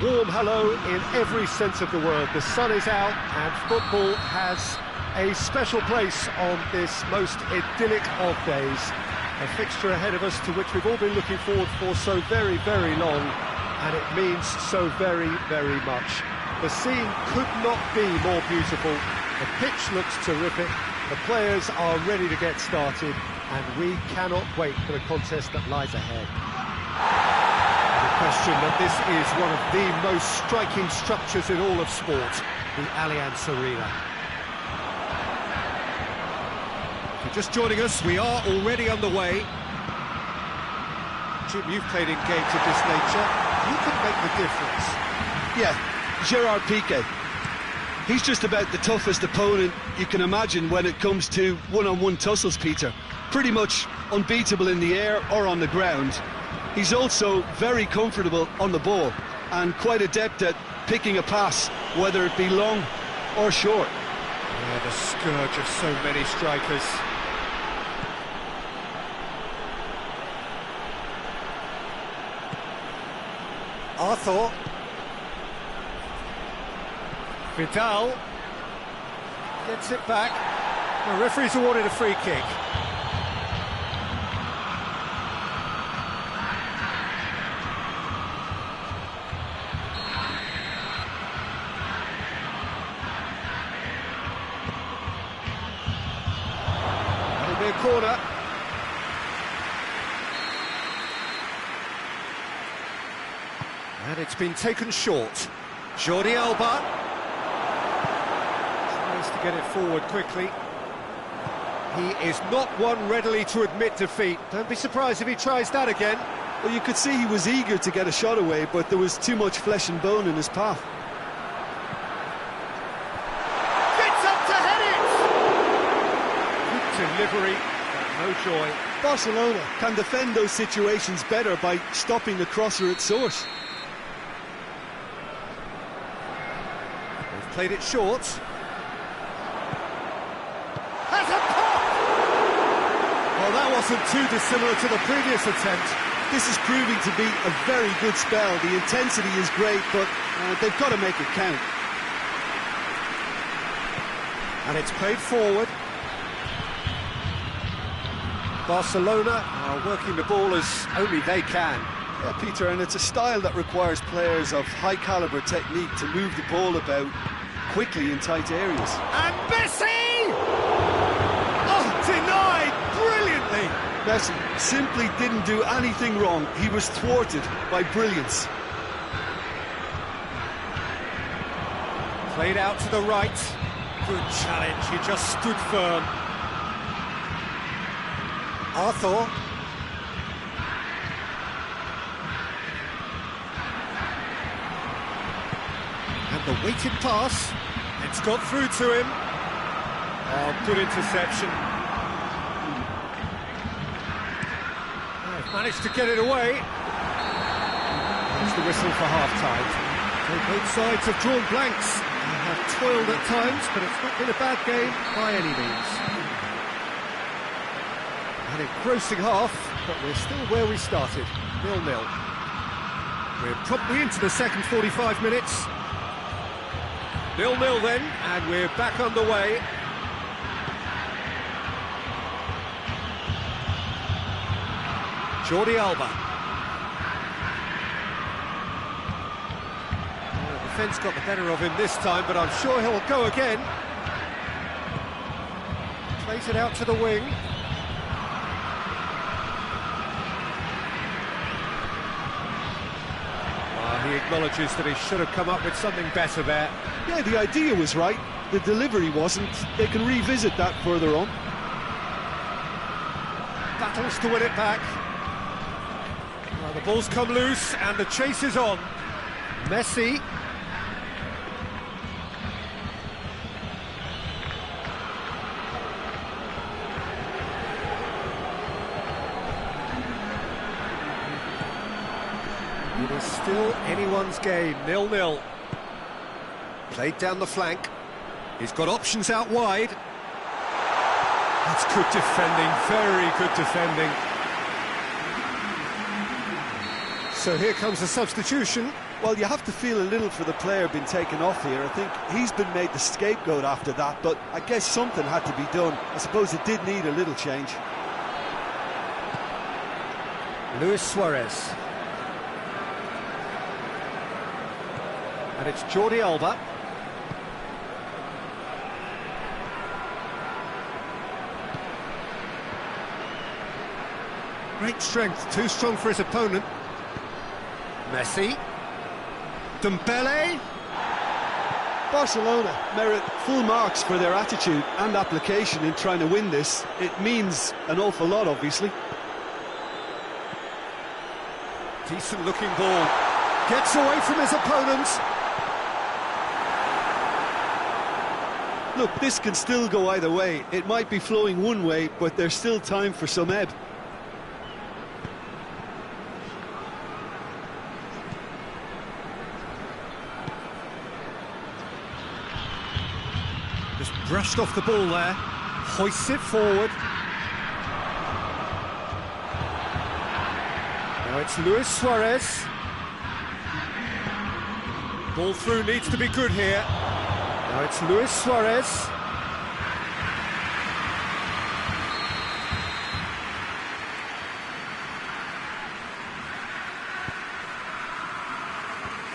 Warm hello in every sense of the word. The sun is out and football has a special place on this most idyllic of days. A fixture ahead of us to which we've all been looking forward for so very, very long, and it means so very, very much. The scene could not be more beautiful. The pitch looks terrific. The players are ready to get started, and we cannot wait for the contest that lies ahead. Question that this is one of the most striking structures in all of sport, the Allianz Arena. If you're just joining us, we are already underway. Jim, you've played in games of this nature. Who can make the difference? Yeah, Gerard Piqué. He's just about the toughest opponent you can imagine when it comes to one-on-one tussles, Peter. Pretty much unbeatable in the air or on the ground. He's also very comfortable on the ball and quite adept at picking a pass, whether it be long or short. Yeah, the scourge of so many strikers. Arthur. Vidal gets it back. The referee's awarded a free kick. Corner. And it's been taken short. Jordi Alba tries to get it forward quickly. He is not one readily to admit defeat. Don't be surprised if he tries that again. Well, you could see he was eager to get a shot away, but there was too much flesh and bone in his path. Gets up to head it! Good delivery. No joy. Barcelona can defend those situations better by stopping the crosser at source. They've played it short. Has a pop! Well, that wasn't too dissimilar to the previous attempt. This is proving to be a very good spell. The intensity is great, but they've got to make it count. And it's played forward. Barcelona are working the ball as only they can. Yeah, Peter, and it's a style that requires players of high-caliber technique to move the ball about quickly in tight areas. And Messi! Oh, denied brilliantly! Messi simply didn't do anything wrong. He was thwarted by brilliance. Played out to the right. Good challenge, he just stood firm. Arthur. And the weighted pass. It's got through to him. Oh, good interception. They've managed to get it away. There's the whistle for half-time. So both sides have drawn blanks. They have toiled at times, but it's not been a bad game by any means. An engrossing half, but we're still where we started, 0-0. We're promptly into the second 45 minutes. 0-0 then, and we're back underway. Jordi Alba. Well, the defence got the better of him this time, but I'm sure he'll go again. Plays it out to the wing. He acknowledges that he should have come up with something better there. Yeah, the idea was right. The delivery wasn't. They can revisit that further on. Battles to win it back. Well, the ball's come loose and the chase is on. Messi. It is still anyone's game, 0-0. Played down the flank. He's got options out wide. That's good defending, very good defending. So here comes the substitution. Well, you have to feel a little for the player being taken off here. I think he's been made the scapegoat after that, but I guess something had to be done. I suppose it did need a little change. Luis Suarez. And it's Jordi Alba. Great strength, too strong for his opponent. Messi. Dembele. Barcelona merit full marks for their attitude and application in trying to win this. It means an awful lot, obviously. Decent looking ball. Gets away from his opponents. Look, this can still go either way. It might be flowing one way, but there's still time for some ebb. Just brushed off the ball there. Hoists it forward. Now it's Luis Suarez. Ball through needs to be good here. Now it's Luis Suarez.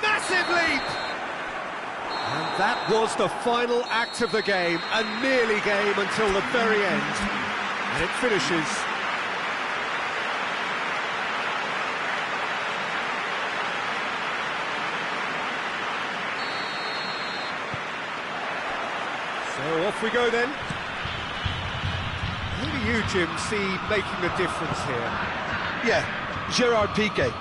Massive leap! And that was the final act of the game, a nearly game until the very end. And it finishes. So off we go then. Who do you, Jim, see making the difference here? Yeah, Gerard Piqué.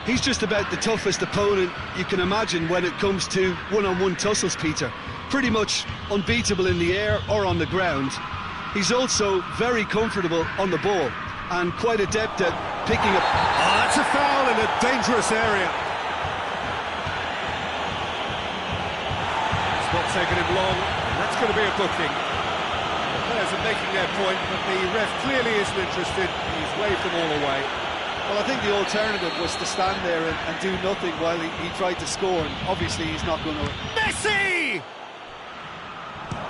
He's just about the toughest opponent you can imagine when it comes to one-on-one tussles, Peter. Pretty much unbeatable in the air or on the ground. He's also very comfortable on the ball and quite adept at picking up... Oh, that's a foul in a dangerous area. It's not taking him long. That's going to be a booking. The players are making their point, but the ref clearly isn't interested. He's waved them all away. Well, I think the alternative was to stand there and do nothing while he tried to score, and obviously he's not going to... Messi!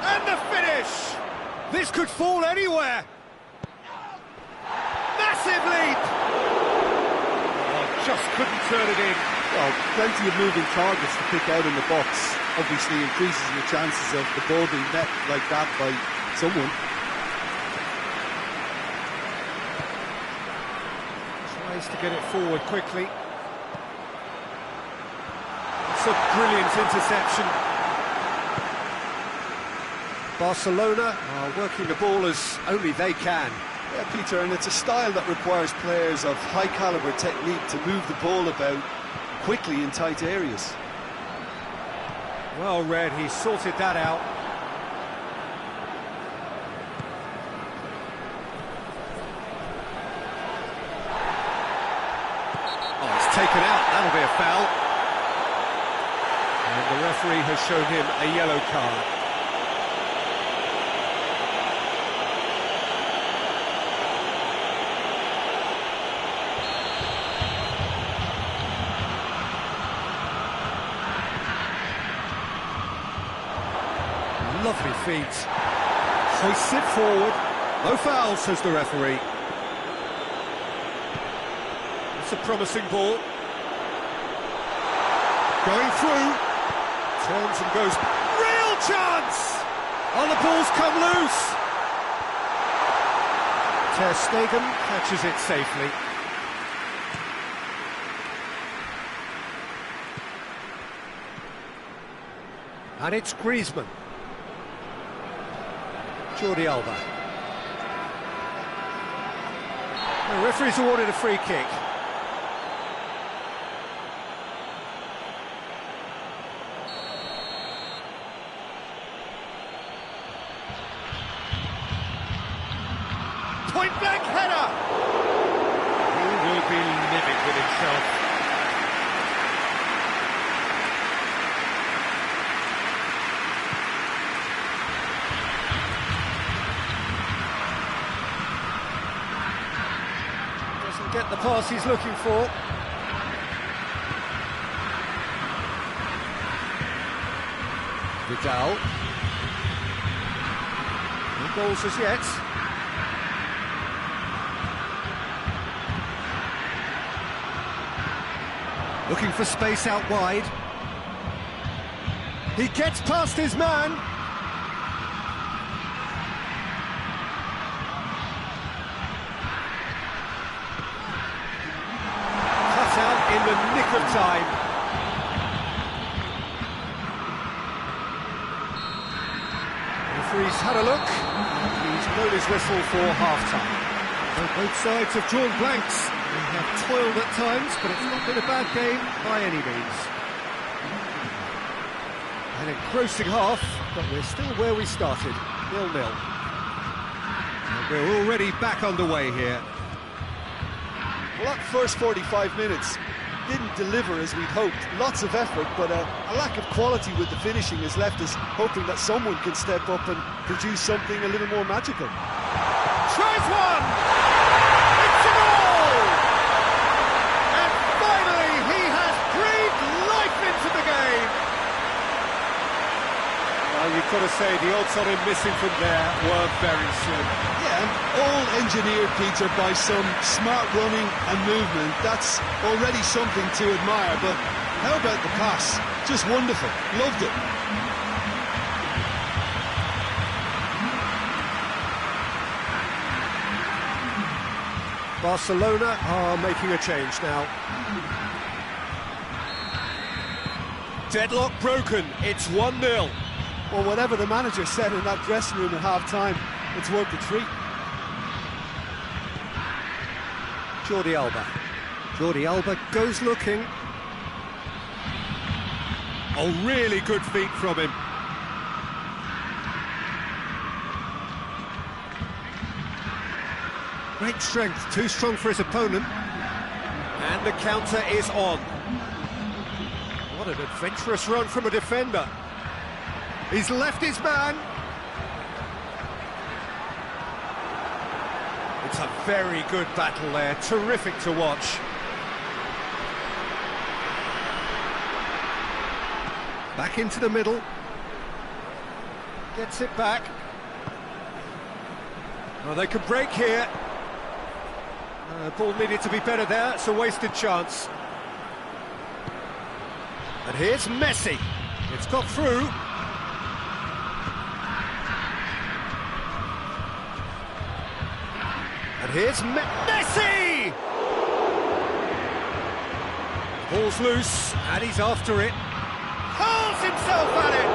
And the finish! This could fall anywhere! Massive leap! Oh, just couldn't turn it in. Well, plenty of moving targets to pick out in the box. Obviously increases your chances of the ball being met like that by someone. Tries to get it forward quickly. It's a brilliant interception. Barcelona are working the ball as only they can. Yeah, Peter, and it's a style that requires players of high calibre technique to move the ball about quickly in tight areas. Well read, he sorted that out. Oh, it's taken out, that'll be a foul. And the referee has shown him a yellow card. Lovely feet. Hoists it forward. No foul, says the referee. It's a promising ball. Going through. Turns and goes. Real chance! Oh, the ball's come loose. Ter Stegen catches it safely. And it's Griezmann. Jordi Alba. The referee's awarded a free kick. Point blank header! He will be livid with himself. Get the pass he's looking for. Vidal. No goals as yet. Looking for space out wide. He gets past his man. Cut out in the nick of time. Referee's had a look. He's blown his whistle for half-time. So both sides have drawn blanks. They have toiled at times, but it's not been a bad game by any means. An engrossing half, but we're still where we started, 0-0. And we're already back underway here. Well, that first 45 minutes didn't deliver as we'd hoped. Lots of effort, but a lack of quality with the finishing has left us hoping that someone can step up and produce something a little more magical. Tries one! It's a goal! And finally he has breathed life into the game! Well, you've got to say the odds on him missing from there were very slim. Yeah, and all engineered, Peter, by some smart running and movement. That's already something to admire, but how about the pass? Just wonderful. Loved it. Barcelona are making a change now. Deadlock broken, it's 1-0. Well, whatever the manager said in that dressing room at half-time, it's worth the treat. Jordi Alba. Jordi Alba goes looking. Oh, really good feet from him. Great strength, too strong for his opponent. And the counter is on. What an adventurous run from a defender. He's left his man. It's a very good battle there, terrific to watch. Back into the middle. Gets it back. Well, they could break here. Ball needed to be better there, it's a wasted chance. And here's Messi. It's got through. And here's Messi! Ball's loose, and he's after it. Hurls himself at it!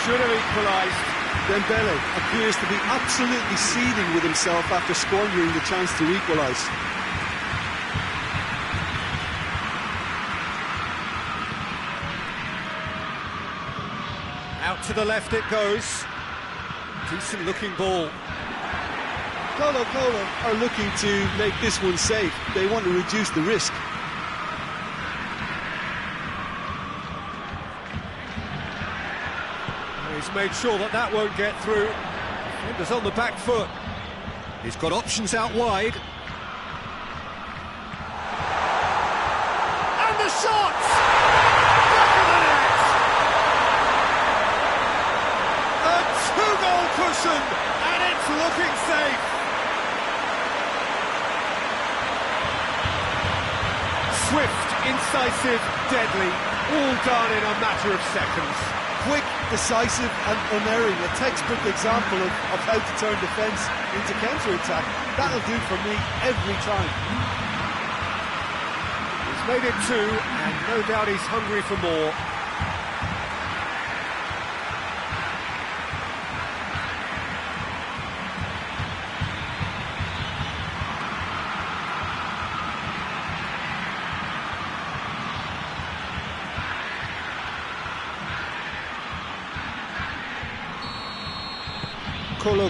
Should have equalised. Dembele appears to be absolutely seething with himself after squandering the chance to equalise. Out to the left it goes. Decent looking ball. Colo are looking to make this one safe. They want to reduce the risk. He's made sure that that won't get through. Defender's on the back foot. He's got options out wide. And the shot! Back of the net! A two-goal cushion, and it's looking safe. Swift, incisive, deadly, all done in a matter of seconds. Quick, decisive and unerring, a textbook example of how to turn defence into counter-attack. That'll do for me every time. He's made it two, and no doubt he's hungry for more.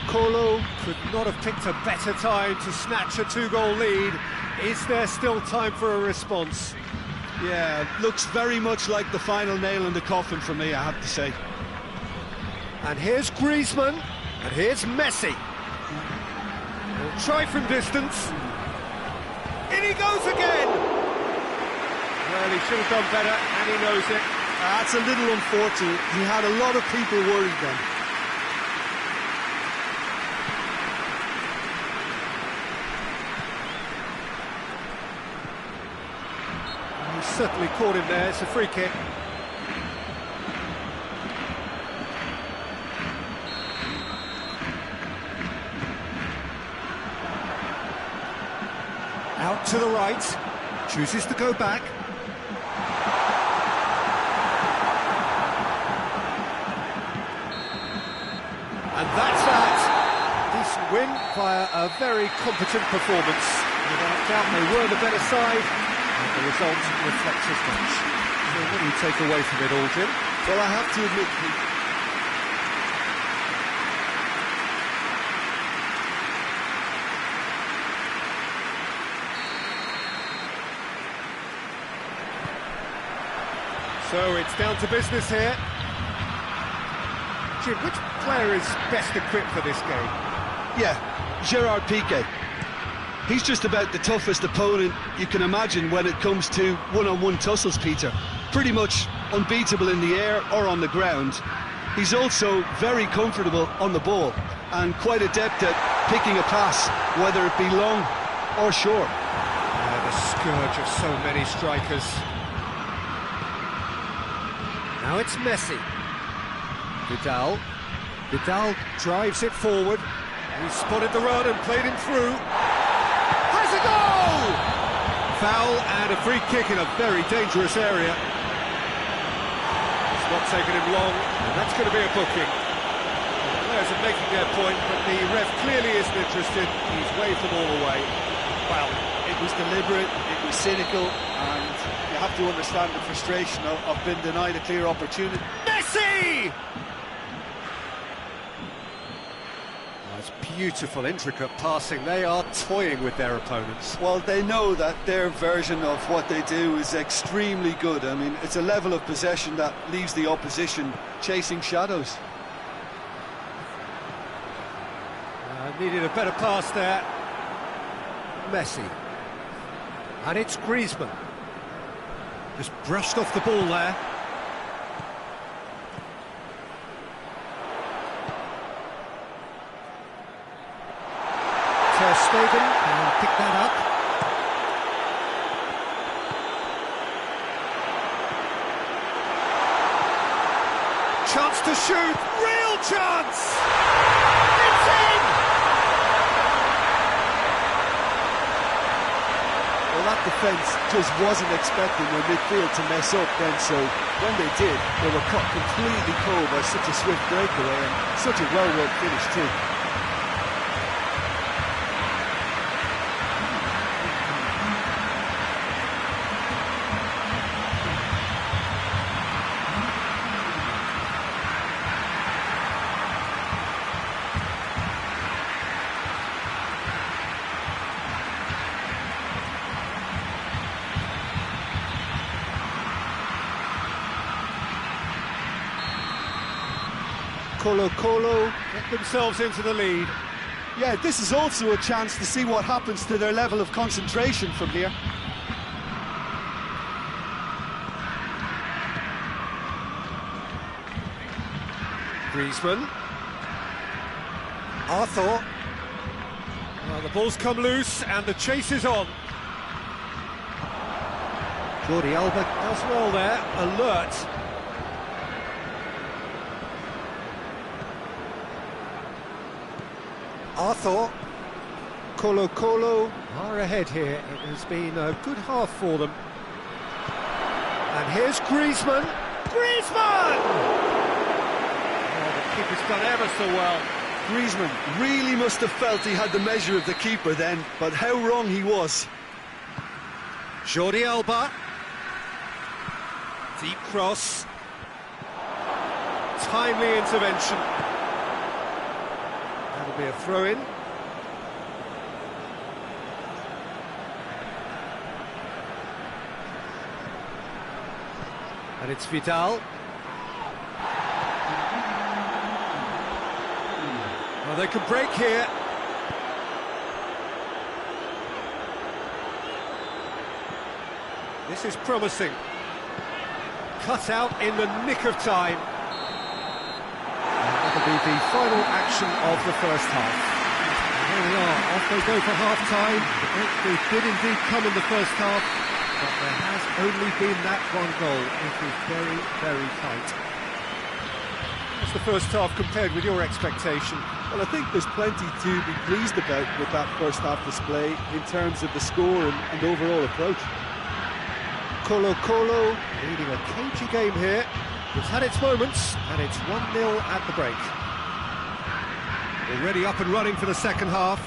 Colo could not have picked a better time to snatch a two-goal lead. Is there still time for a response? Yeah, looks very much like the final nail in the coffin for me, I have to say. And here's Griezmann, and here's Messi. He'll try from distance. In he goes again! Well, he should have done better, and he knows it. That's a little unfortunate. He had a lot of people worried then. He certainly caught him there. It's a free kick. Out to the right, chooses to go back. And that's that. Decent win via a very competent performance. Without doubt, they were the better side, and the result reflects as much. So what do you take away from it all, Jim? Well, I have to admit, so it's down to business here. Jim, which player is best equipped for this game? yeah, Gerard Piqué. He's just about the toughest opponent you can imagine when it comes to one-on-one tussles, Peter. Pretty much unbeatable in the air or on the ground. He's also very comfortable on the ball and quite adept at picking a pass, whether it be long or short. The scourge of so many strikers. Now it's Messi. Vidal drives it forward. He spotted the run and played him through. Has a goal! Foul and a free kick in a very dangerous area. It's not taken him long, and that's going to be a booking. The players are making their point, but the ref clearly isn't interested. He's waved them all away. Well, it was deliberate, it was cynical, and you have to understand the frustration of being denied a clear opportunity. Messi! That's beautiful, intricate passing. They are toying with their opponents. Well, they know that their version of what they do is extremely good. I mean, it's a level of possession that leaves the opposition chasing shadows. Needed a better pass there. Messi. And it's Griezmann. Just brushed off the ball there. Ter Stegen and pick that up. Chance to shoot, real chance! It's in! Well, that defence just wasn't expecting their midfield to mess up then, so when they did, they were caught completely cold by such a swift breakaway and such a well-worked finish too. Colo get themselves into the lead. Yeah, this is also a chance to see what happens to their level of concentration from here. Griezmann. Arthur. Well, the ball's come loose and the chase is on. Jordi Alba does well there, alert. Arthur. Colo are ahead here. It has been a good half for them. And here's Griezmann. Griezmann! Oh, the keeper's done ever so well. Griezmann really must have felt he had the measure of the keeper then, but how wrong he was. Jordi Alba. Deep cross. Timely intervention. That'll be a throw-in. And it's Vidal. Well, they can break here. This is promising. cut out in the nick of time. And that'll be the final action of the first half. Here we are, off they go for half-time. They did indeed come in the first half, but there has only been that one goal. It is very, very tight. What's the first half compared with your expectation? Well, I think there's plenty to be pleased about with that first half display in terms of the score and overall approach. Colo leading a cagey game here. It's had its moments, and it's 1-0 at the break. Already up and running for the second half.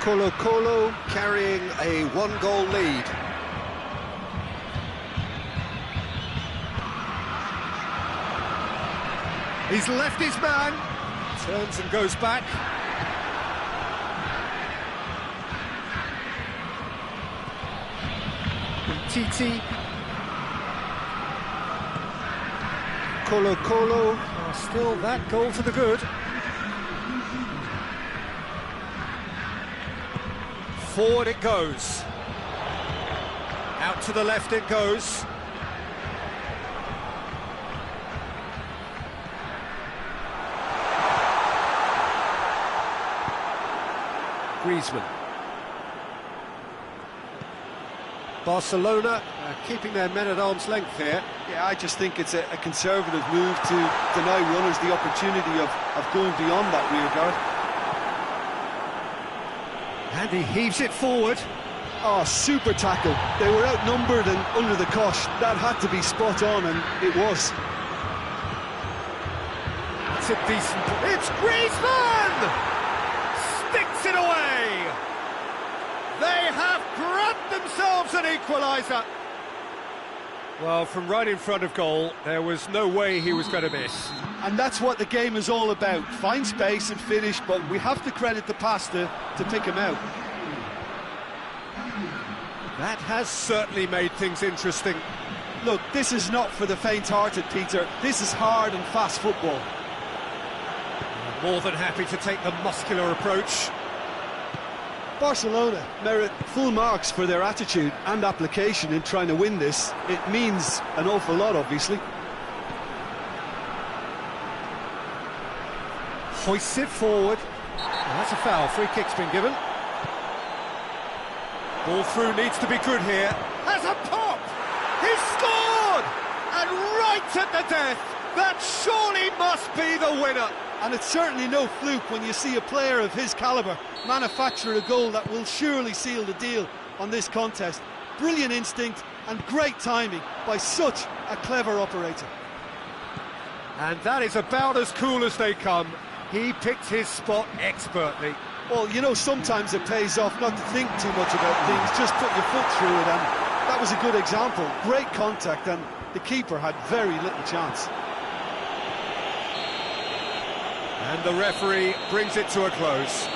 Colo carrying a one-goal lead. He's left his man, turns and goes back. Titi. Colo still that goal to the good. Forward it goes. Out to the left it goes. Griezmann. Barcelona keeping their men at arm's length here. Yeah, I just think it's a conservative move to deny runners the opportunity of going beyond that rear guard. And he heaves it forward. Oh, super tackle. They were outnumbered and under the cosh. That had to be spot on, and it was. It's a decent... It's Griezmann! Sticks it away! They have grabbed themselves an equaliser. Well, from right in front of goal, there was no way he was going to miss. And that's what the game is all about. Find space and finish, but we have to credit the pass to pick him out. That has certainly made things interesting. Look, this is not for the faint-hearted, Peter. This is hard and fast football. More than happy to take the muscular approach. Barcelona merit full marks for their attitude and application in trying to win this. It means an awful lot, obviously. Hoists it forward. Well, that's a foul. Free kick's been given. Ball through needs to be good here. Has a pop! He's scored! And right at the death! That surely must be the winner! And it's certainly no fluke when you see a player of his calibre manufacture a goal that will surely seal the deal on this contest. Brilliant instinct and great timing by such a clever operator. And that is about as cool as they come. He picked his spot expertly. Well, you know, sometimes it pays off not to think too much about things, just put your foot through it, and that was a good example. Great contact, and the keeper had very little chance. And the referee brings it to a close.